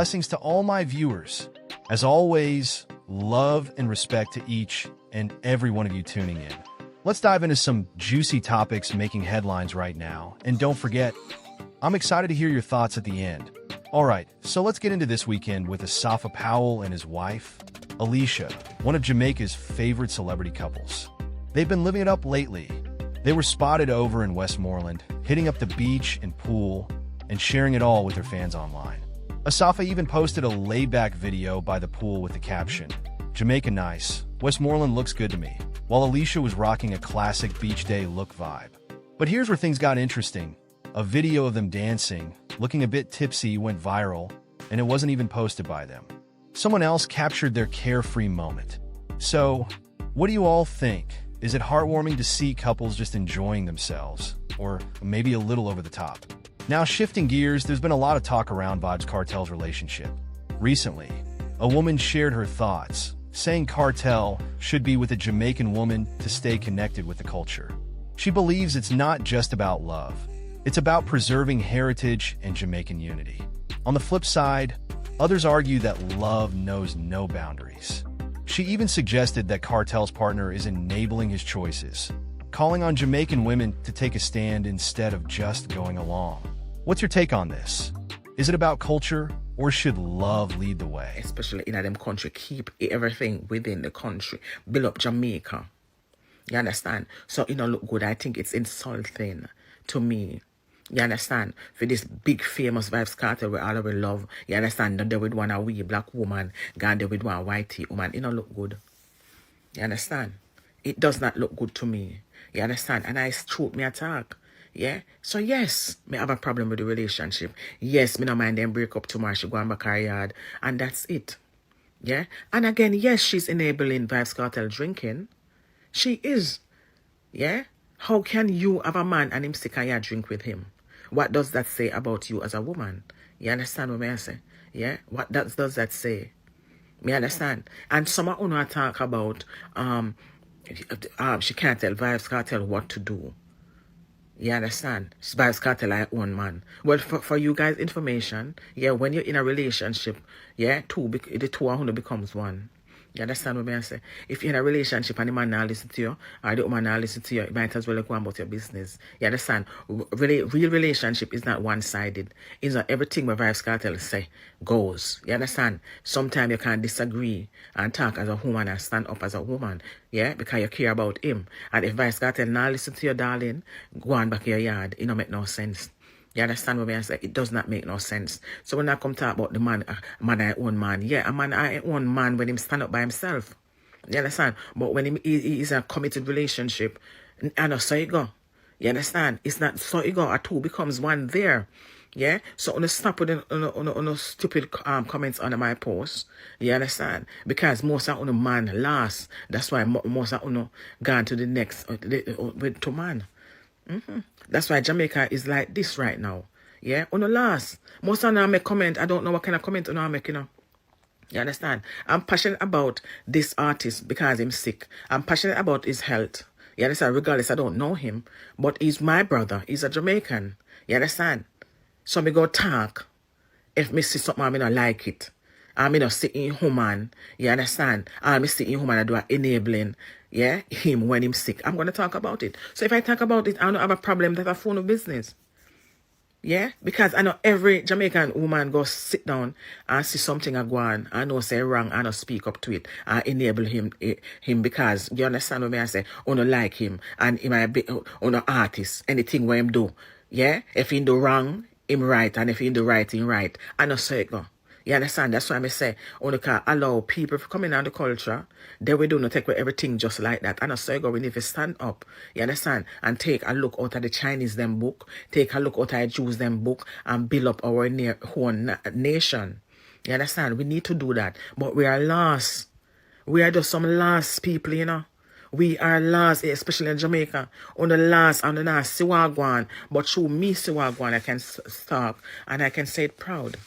blessings to all my viewers. As always, love and respect to each and every one of you tuning in. Let's dive into some juicy topics making headlines right now. And don't forget, I'm excited to hear your thoughts at the end. All right, so let's get into this weekend with Asafa Powell and his wife, Alyshia, one of Jamaica's favorite celebrity couples. They've been living it up lately. They were spotted over in Westmoreland, hitting up the beach and pool, and sharing it all with their fans online. Asafa even posted a laid-back video by the pool with the caption, "Jamaica nice, Westmoreland looks good to me," while Alyshia was rocking a classic beach day look vibe. But here's where things got interesting. A video of them dancing, looking a bit tipsy, went viral, and it wasn't even posted by them. Someone else captured their carefree moment. So, what do you all think? Is it heartwarming to see couples just enjoying themselves? Or maybe a little over the top? Now, shifting gears, there's been a lot of talk around Kartel's relationship. Recently, a woman shared her thoughts, saying Kartel should be with a Jamaican woman to stay connected with the culture. She believes it's not just about love. It's about preserving heritage and Jamaican unity. On the flip side, others argue that love knows no boundaries. She even suggested that Kartel's partner is enabling his choices, calling on Jamaican women to take a stand instead of just going along. What's your take on this? Is it about culture, or should love lead the way? Especially in them country, keep everything within the country. Build up Jamaica. You understand? So it don't look good. I think it's insulting to me. You understand? For this big famous Vybz Kartel we all we love. You understand? They with one a wee black woman, gone there with one whitey woman. It don't look good. You understand? It does not look good to me. You understand? And I shoot me attack. Yeah? So yes, me have a problem with the relationship. Yes, me no mind them break up tomorrow. She go and back her yard. And that's it. Yeah? And again, yes, she's enabling Vybz Kartel drinking. She is. Yeah? How can you have a man and him stick a drink with him? What does that say about you as a woman? You understand what I say? Yeah? What does that say? Me understand? And some of you talk about she can't tell Vybz Kartel what to do. You understand? Vybz Kartel like one man. Well, for you guys' information, yeah, when you're in a relationship, yeah, the two of you becomes one. You understand what I say? If you're in a relationship and the man not listen to you, or the woman not listen to you, you might as well go about your business. You understand? Real relationship is not one-sided. It's not everything where Vybz Kartel say goes. You understand? Sometimes you can disagree and talk as a woman and stand up as a woman. Yeah? Because you care about him. And if Vybz Kartel not listen to you, darling, go on back your yard. It don't make no sense. You understand what I say? It does not make no sense. So when I come talk about the man I own man, yeah, a man I own man when him stand up by himself. You understand? But when he is a committed relationship, I know so you go. You understand? It's not so you go. A two becomes one there. Yeah? So on stop with on stupid comments under my post. You understand? Because most of the man last. That's why most of gone to the next with to man. That's why Jamaica is like this right now. Yeah? On the last. Most of them make comment. I don't know what kind of comment I make, You understand? I'm passionate about this artist because he's sick. I'm passionate about his health. You understand? Regardless, I don't know him. But he's my brother. He's a Jamaican. You understand? So me go talk. If me see something, I me not like it. I me not see in human. You understand? I me see in human I do a enabling. Yeah, him when him sick. I'm going to talk about it. So if I talk about it, I don't have a problem that I phone of business. Yeah, because I know every Jamaican woman go sit down and see something I go on. I know say wrong, I know speak up to it. I enable him because you understand what I say. I don't like him and he might be on an artist. Anything where him do. Yeah, if he do wrong, him right, and if he do right, him right. I know say it go. You understand? That's why I say, only can allow people to come in on the culture. They will do not take away everything just like that. And so we need to stand up, you understand? And take a look out of the Chinese them book, take a look out of the Jews them book, and build up our own nation. You understand? We need to do that. But we are lost. We are just some lost people, We are lost, especially in Jamaica. On the last, Siwagwan. But through me, Siwagwan, I can talk and I can say it proud.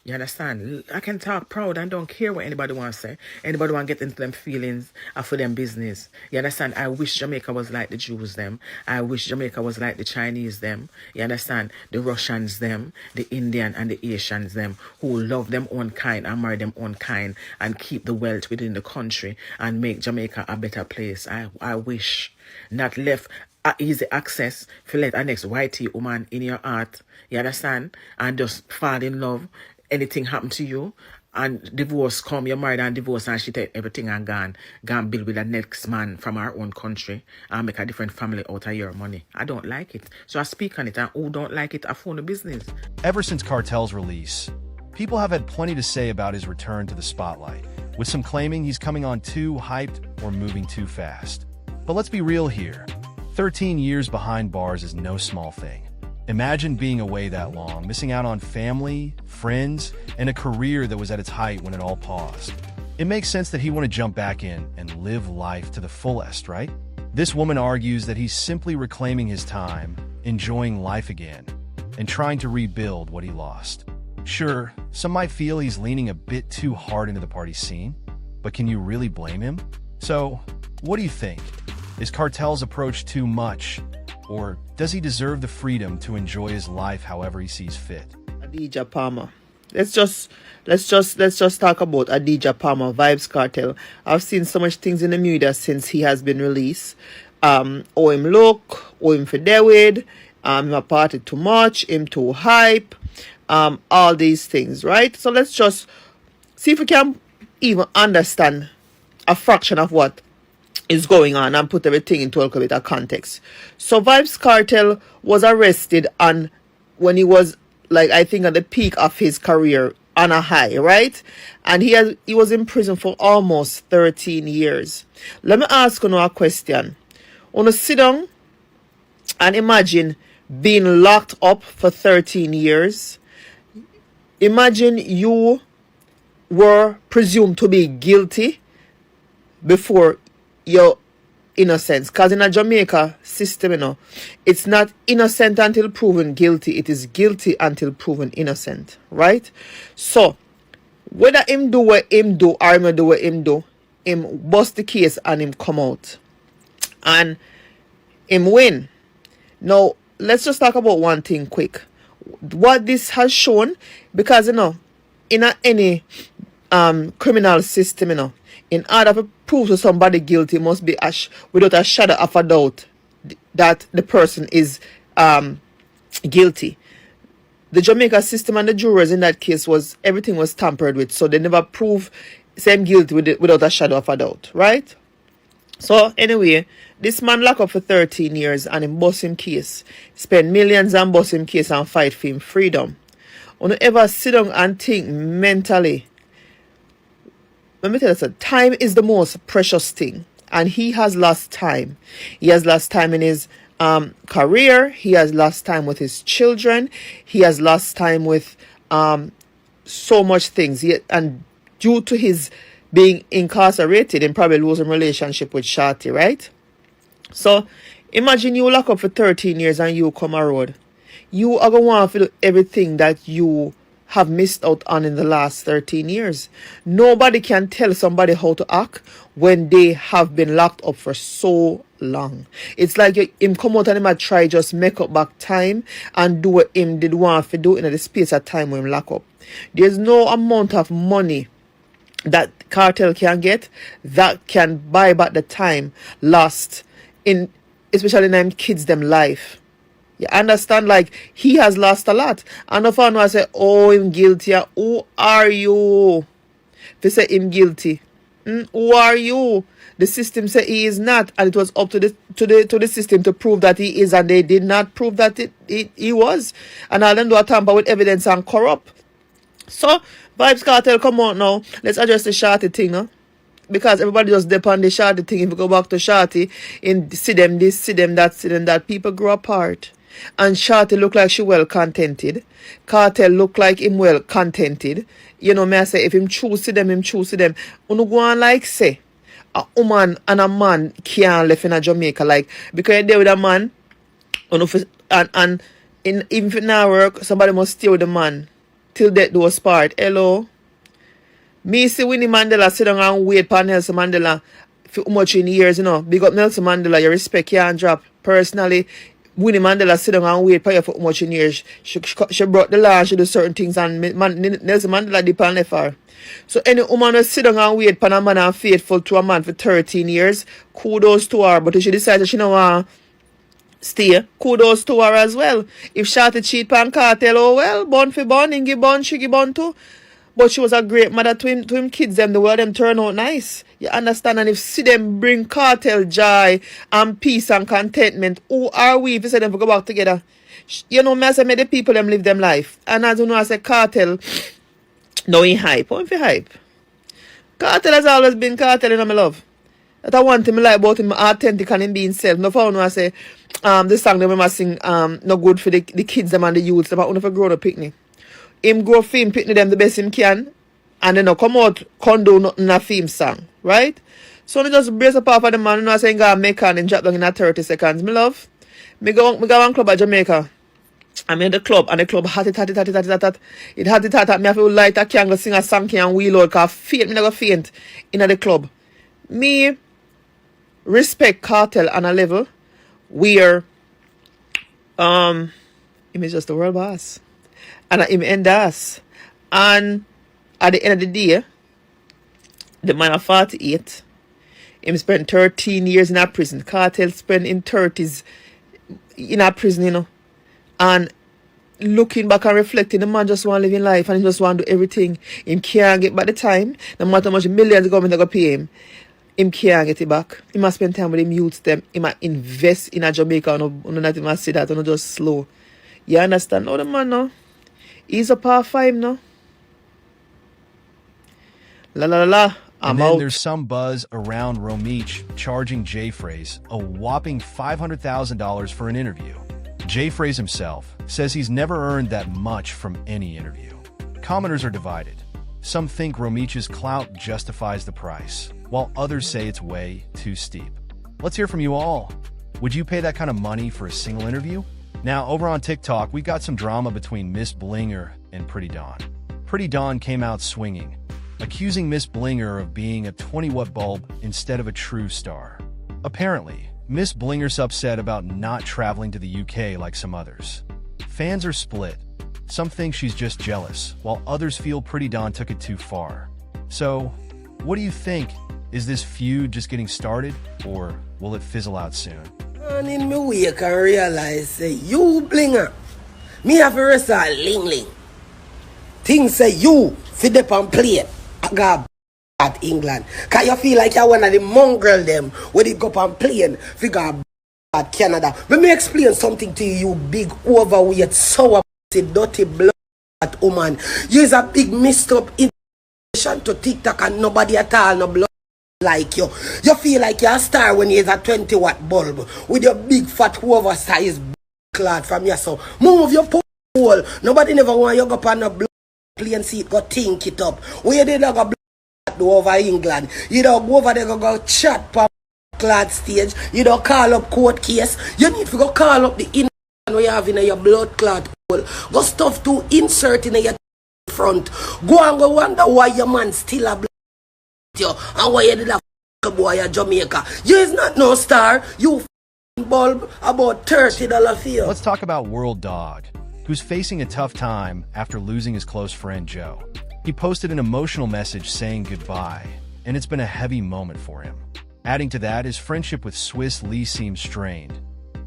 You understand? I can talk proud and don't care what anybody wants to say. Anybody want to get into them feelings for them business. You understand? I wish Jamaica was like the Jews them. I wish Jamaica was like the Chinese them. You understand? The Russians them, the Indian and the Asians them, who love them own kind and marry them own kind and keep the wealth within the country and make Jamaica a better place. I wish. Not left easy access for let a next whitey woman in your heart. You understand? And just fall in love. Anything happen to you and divorce come, you're married and divorce and she take everything and gone build with the next man from our own country and make a different family out of your money. I don't like it. So I speak on it, and who don't like it, I phone the business. Ever since Kartel's release, people have had plenty to say about his return to the spotlight, with some claiming he's coming on too hyped or moving too fast. But let's be real here. 13 years behind bars is no small thing. Imagine being away that long, missing out on family, friends, and a career that was at its height when it all paused. It makes sense that he want to jump back in and live life to the fullest, right? This woman argues that he's simply reclaiming his time, enjoying life again, and trying to rebuild what he lost. Sure, some might feel he's leaning a bit too hard into the party scene, but can you really blame him? So, what do you think? Is Kartel's approach too much? Or does he deserve the freedom to enjoy his life however he sees fit? Alyshia Palmer. Let's just talk about Alyshia Palmer, Vybz Kartel. I've seen so much things in the media since he has been released. Him look, him for David, him a party too much, him too hype, all these things, right? So let's just see if we can even understand a fraction of what is going on and put everything into a little bit of context. So Vybz Kartel was arrested on when he was like, I think at the peak of his career, on a high, right? And he was in prison for almost 13 years. Let me ask you a question. Wanna sit down and imagine being locked up for 13 years. Imagine you were presumed to be guilty before your innocence, because in a Jamaica system, it's not innocent until proven guilty, it is guilty until proven innocent, right? So whether him do what him do or him do what him do, him bust the case and him come out and him win. Now let's just talk about one thing quick. What this has shown, because in any criminal system, in order to prove to somebody guilty, must be without a shadow of a doubt that the person is guilty. The Jamaica system and the jurors in that case everything was tampered with, so they never prove same guilty without a shadow of a doubt, right? So anyway, this man locked up for 13 years and him bust him case, spend millions and bust him case and fight for him freedom. When you ever sit down and think mentally, let me tell you something, time is the most precious thing, and he has lost time. He has lost time in his career. He has lost time with his children. He has lost time with so much things. And due to his being incarcerated and probably losing relationship with Shorty, right? So imagine you lock up for 13 years and you come a road. You are going to want to do everything that you have missed out on in the last 13 years. Nobody can tell somebody how to act when they have been locked up for so long. It's like him come out and him a try just make up back time and do what him did want to do in the space of time when him lock up. There's no amount of money that Kartel can get that can buy back the time lost in, especially in them kids them life. You understand? Like, he has lost a lot. And if I say, oh, him guilty. Who are you? If you say him guilty, who are you? The system say he is not, and it was up to the system to prove that he is, and they did not prove that he was. And all them do a tamper with evidence and corrupt. So Vybz Kartel, come on now. Let's address the Shorty thing, no? Because everybody just depend on the Shorty thing. If you go back to Shorty, and see them this, see them that, people grow apart. And Shorty look like she well contented. Kartel look like him well contented. You know, me I say, if him choose to them, him choose to them. Unu go on like say, a woman and a man can't live in a Jamaica. Like, because you're there with a man, and even if it not work, somebody must stay with the man. till death do us part. Hello. Me see Winnie Mandela sit down and wait for Nelson Mandela for much in years, you know. Big up Nelson Mandela, your respect can't drop. Personally, Winnie Mandela sit down and wait for you for much in years. She brought the law and she do certain things, and Nelson Mandela did pan left her. So any woman who sit down and wait for a man and faithful to a man for 13 years, kudos to her. But if she decides that she don't want stay, kudos to her as well. If Shorty cheat pan Kartel, oh well, born for born, Ingy born, Shiggy born too. But she was a great mother to him kids, them, the world them turn out nice. You understand? And if see them bring Kartel joy and peace and contentment, who are we if you say them go back together? You know, me I say, make the people them live them life. And as you know, I say Kartel, no he hype. How if he hype? Kartel has always been Kartel, you know, my love. That I want him like about him authentic and him being self. No for no I say the song them I sing no good for the kids them and the youths, them only for grown up picnic. Him grow film picnic them the best him can, and then come out condo nothing in a film song, right? So they just brace up off of the man, you know, saying go make and drop down in a 30 seconds. Me love. Me go one club at Jamaica. I'm in the club and the club hot. It hot. It hot. Me have to light a candle, sing a song and wheel out, cause faint, me never faint in the club. Me respect Kartel on a level where him is just the world boss. And him end us. And at the end of the day, the man of 48, him spent 13 years in a prison. Kartel spent in 30s in a prison, you know. And looking back and reflecting, the man just want to live in life and he just want to do everything. Him can't get back the time. No matter how much millions the government are going to pay him, him can't get it back. He must spend time with him youths them. He must invest in a Jamaica and not even say that and just slow. You understand? No, the man no. He's a par 5 now. La la la la. And then there's some buzz around Romich charging Jay Fraze a whopping $500,000 for an interview. Jay Fraze himself says he's never earned that much from any interview. Commenters are divided. Some think Romich's clout justifies the price, while others say it's way too steep. Let's hear from you all. Would you pay that kind of money for a single interview? Now, over on TikTok, we got some drama between Miss Blinger and Pretty Dawn. Pretty Dawn came out swinging, accusing Miss Blinger of being a 20-watt bulb instead of a true star. Apparently, Miss Blinger's upset about not traveling to the UK like some others. Fans are split. Some think she's just jealous, while others feel Pretty Dawn took it too far. So, what do you think? Is this feud just getting started, or will it fizzle out soon? And in me wake and realize, say, you Blinger, me have a rest of ling. Things say you, fit up and play it. I got at England. Cause you feel like you're one of the mongrel them, where they go up and plane, figure at Canada. Let me explain something to you, big overweight, sour, dirty blood woman. You's a big messed up invitation to TikTok and nobody at all, no blood. Like you feel like you're a star when you're a 20-watt bulb with your big fat oversized cloud from your so move your pole. Nobody never want you go up on a plane seat go think it up. Where they don't go over England, you don't go over there go chat per clad stage, you don't call up court case, you need to go call up the in where you have in your blood clot hole. Go stuff to insert in your front. Go and go wonder why your man still a you and why you did a boy at Jamaica. You is not no star. You bulb about $30 fee. Let's talk about World Dog, who's facing a tough time after losing his close friend Joe. He posted an emotional message saying goodbye, and it's been a heavy moment for him. Adding to that, his friendship with Swiss Lee seems strained.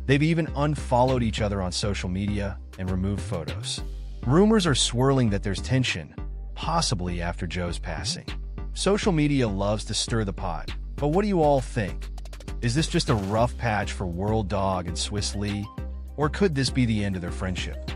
They've even unfollowed each other on social media and removed photos. Rumors are swirling that there's tension, possibly after Joe's passing. Social media loves to stir the pot, but what do you all think? Is this just a rough patch for World Dog and Swiss Lee, or could this be the end of their friendship?